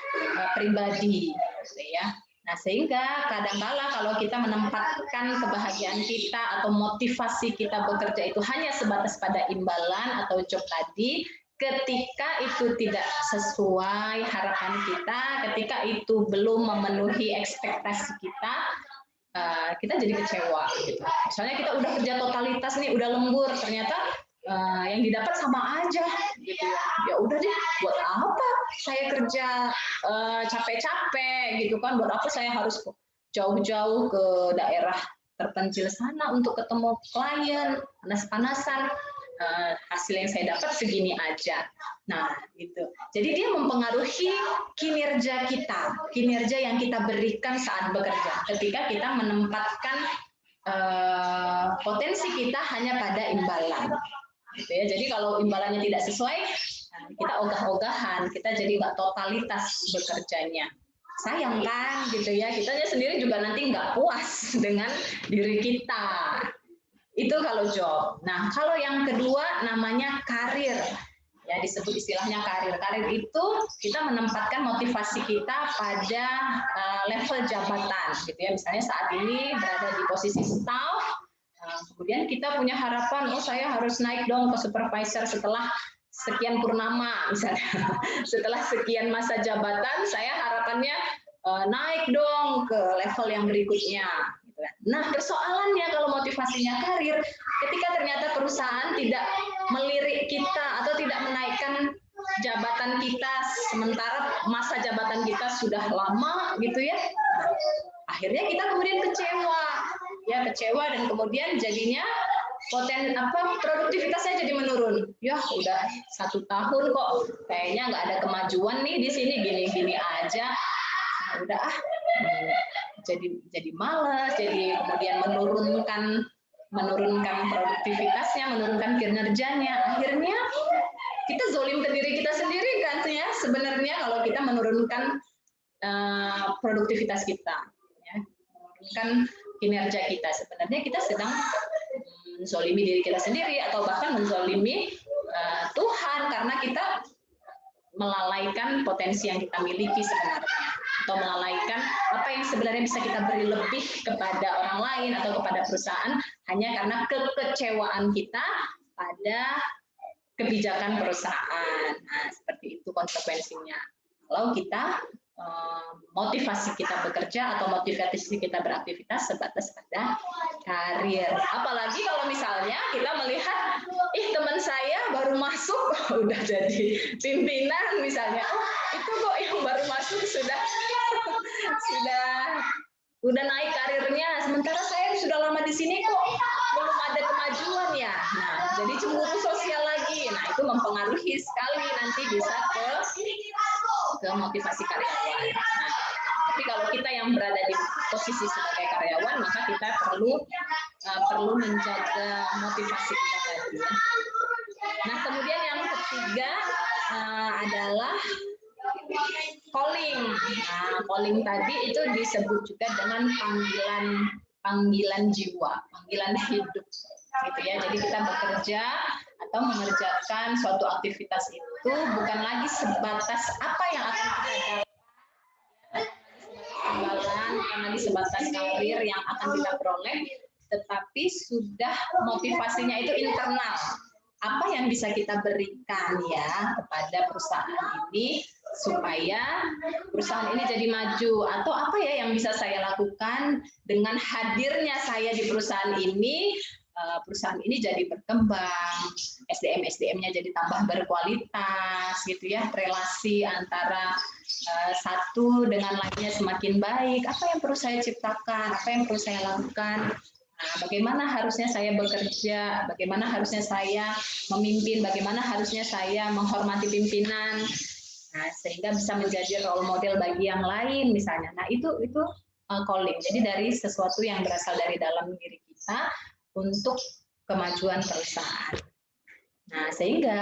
pribadi gitu ya. Nah, sehingga kadangkala kalau kita menempatkan kebahagiaan kita atau motivasi kita bekerja itu hanya sebatas pada imbalan atau job tadi, ketika itu tidak sesuai harapan kita, ketika itu belum memenuhi ekspektasi kita, kita jadi kecewa. Gitu. Misalnya kita udah kerja totalitas nih, udah lembur, ternyata yang didapat sama aja gitu ya. Udah deh, buat apa saya kerja capek-capek gitu kan, buat apa saya harus jauh-jauh ke daerah terpencil sana untuk ketemu klien, panas-panasan, hasil yang saya dapat segini aja. Nah, gitu. Jadi dia mempengaruhi kinerja kita, kinerja yang kita berikan saat bekerja. Ketika kita menempatkan potensi kita hanya pada imbalan. Gitu ya. Jadi kalau imbalannya tidak sesuai, kita ogah-ogahan, kita jadi nggak totalitas bekerjanya. Sayang kan, gitu ya. Kitanya sendiri juga nanti nggak puas dengan diri kita. Itu kalau job. Nah, kalau yang kedua namanya karir. Ya, disebut istilahnya karir. Karir itu kita menempatkan motivasi kita pada level jabatan, gitu ya. Misalnya saat ini berada di posisi staff. Kemudian kita punya harapan, saya harus naik dong ke supervisor setelah sekian purnama, misalnya. Setelah sekian masa jabatan, saya harapannya naik dong ke level yang berikutnya. Nah, persoalannya kalau motivasinya karir, ketika ternyata perusahaan tidak melirik kita atau tidak menaikkan jabatan kita, sementara masa jabatan kita sudah lama, gitu ya. Akhirnya kita kemudian kecewa dan kemudian jadinya produktivitasnya jadi menurun. Ya udah 1 tahun kok kayaknya nggak ada kemajuan nih di sini, gini-gini aja. Nah, udah jadi malas, jadi kemudian menurunkan produktivitasnya, menurunkan kinerjanya. Akhirnya kita zolim ke diri kita sendiri kan ya, sebenarnya kalau kita menurunkan produktivitas kita. Kan kinerja kita, sebenarnya kita sedang menzolimi diri kita sendiri atau bahkan menzolimi Tuhan karena kita melalaikan potensi yang kita miliki sebenarnya, atau melalaikan apa yang sebenarnya bisa kita beri lebih kepada orang lain atau kepada perusahaan hanya karena kekecewaan kita pada kebijakan perusahaan. Nah, seperti itu konsekuensinya. Kalau kita motivasi kita bekerja atau motivasi kita beraktivitas sebatas pada karir. Apalagi kalau misalnya kita melihat, teman saya baru masuk udah jadi pimpinan misalnya, itu kok yang baru masuk sudah udah naik karirnya, sementara saya sudah lama di sini kok belum ada kemajuan ya. Nah, jadi cemburu sosial lagi. Nah, itu mempengaruhi sekali nanti bisa ke motivasi karyawan. Nah, tapi kalau kita yang berada di posisi sebagai karyawan, maka kita perlu menjaga motivasi kita tadi. Nah, kemudian yang ketiga adalah calling. Nah, calling tadi itu disebut juga dengan panggilan jiwa, panggilan hidup, gitu ya. Jadi kita bekerja atau mengerjakan suatu aktivitas itu bukan lagi sebatas apa yang akan kita dapatkan, bukan lagi sebatas karir yang akan kita peroleh, tetapi sudah motivasinya itu internal. Apa yang bisa kita berikan ya kepada perusahaan ini supaya perusahaan ini jadi maju, atau apa ya yang bisa saya lakukan dengan hadirnya saya di perusahaan ini jadi berkembang, SDM-nya jadi tambah berkualitas gitu ya, relasi antara satu dengan lainnya semakin baik. Apa yang perlu saya ciptakan, apa yang perlu saya lakukan. Nah, bagaimana harusnya saya bekerja, bagaimana harusnya saya memimpin, bagaimana harusnya saya menghormati pimpinan, nah, sehingga bisa menjadi role model bagi yang lain misalnya. Nah, itu calling. Jadi dari sesuatu yang berasal dari dalam diri kita untuk kemajuan perusahaan. Nah, sehingga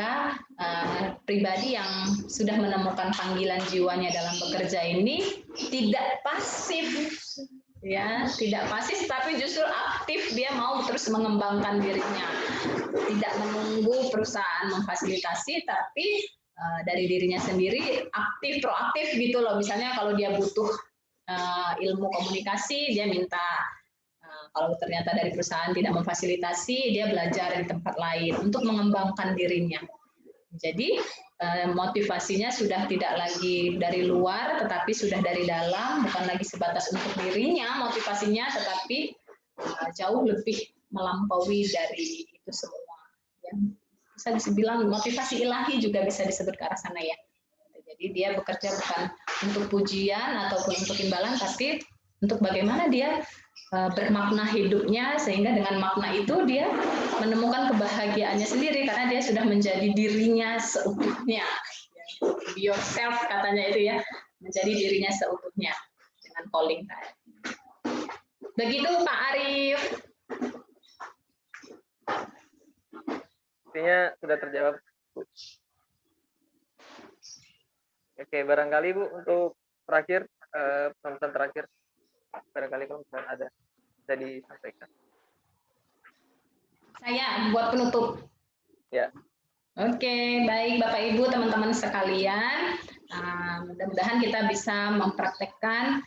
pribadi yang sudah menemukan panggilan jiwanya dalam bekerja ini tidak pasif. Ya, tidak pasif tapi justru aktif, dia mau terus mengembangkan dirinya. Tidak menunggu perusahaan memfasilitasi, tapi dari dirinya sendiri aktif, proaktif gitu loh. Misalnya kalau dia butuh ilmu komunikasi, dia minta. Kalau ternyata dari perusahaan tidak memfasilitasi, dia belajar di tempat lain untuk mengembangkan dirinya. Jadi motivasinya sudah tidak lagi dari luar, tetapi sudah dari dalam, bukan lagi sebatas untuk dirinya motivasinya, tetapi jauh lebih melampaui dari itu semua. Ya. Bisa dibilang motivasi ilahi juga bisa disebut ke arah sana ya. Jadi dia bekerja bukan untuk pujian ataupun untuk imbalan, tapi untuk bagaimana dia bermakna hidupnya, sehingga dengan makna itu dia menemukan kebahagiaannya sendiri karena dia sudah menjadi dirinya seutuhnya. Be yourself katanya itu ya, menjadi dirinya seutuhnya dengan calling tadi. Begitu Pak Arief. Intinya sudah terjawab, Bu. Oke, barangkali Bu untuk terakhir, pesan terakhir, barangkali kalau misalnya ada bisa disampaikan. Saya buat penutup. Ya. Oke, baik Bapak Ibu, teman-teman sekalian. Mudah-mudahan kita bisa mempraktekkan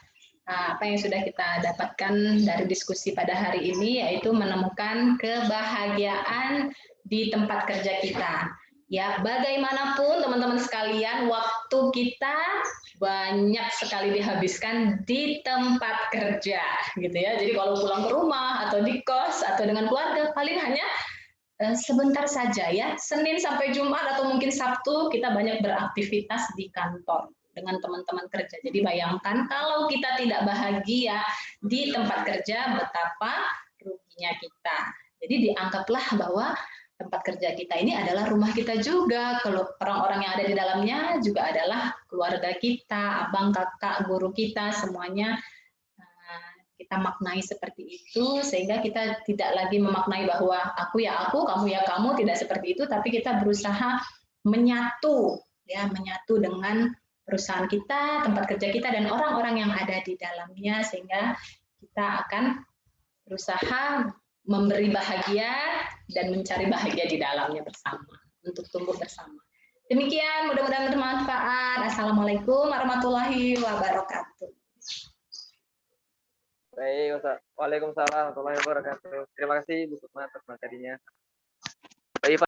apa yang sudah kita dapatkan dari diskusi pada hari ini, yaitu menemukan kebahagiaan di tempat kerja kita. Ya, bagaimanapun teman-teman sekalian, waktu kita banyak sekali dihabiskan di tempat kerja, gitu ya. Jadi kalau pulang ke rumah atau di kos atau dengan keluarga, paling hanya sebentar saja ya. Senin sampai Jumat atau mungkin Sabtu kita banyak beraktivitas di kantor dengan teman-teman kerja. Jadi bayangkan kalau kita tidak bahagia di tempat kerja, betapa ruginya kita. Jadi dianggaplah bahwa tempat kerja kita ini adalah rumah kita juga. Kalau orang-orang yang ada di dalamnya juga adalah keluarga kita, abang, kakak, guru kita, semuanya kita maknai seperti itu, sehingga kita tidak lagi memaknai bahwa aku ya aku, kamu ya kamu, tidak seperti itu, tapi kita berusaha menyatu, ya, menyatu dengan perusahaan kita, tempat kerja kita, dan orang-orang yang ada di dalamnya, sehingga kita akan berusaha memberi bahagia dan mencari bahagia di dalamnya bersama, untuk tumbuh bersama. Demikian, mudah-mudahan bermanfaat. Assalamualaikum warahmatullahi wabarakatuh. Baik, Waalaikumsalam warahmatullahi wabarakatuh. Terima kasih Bu Sukma atas materinya.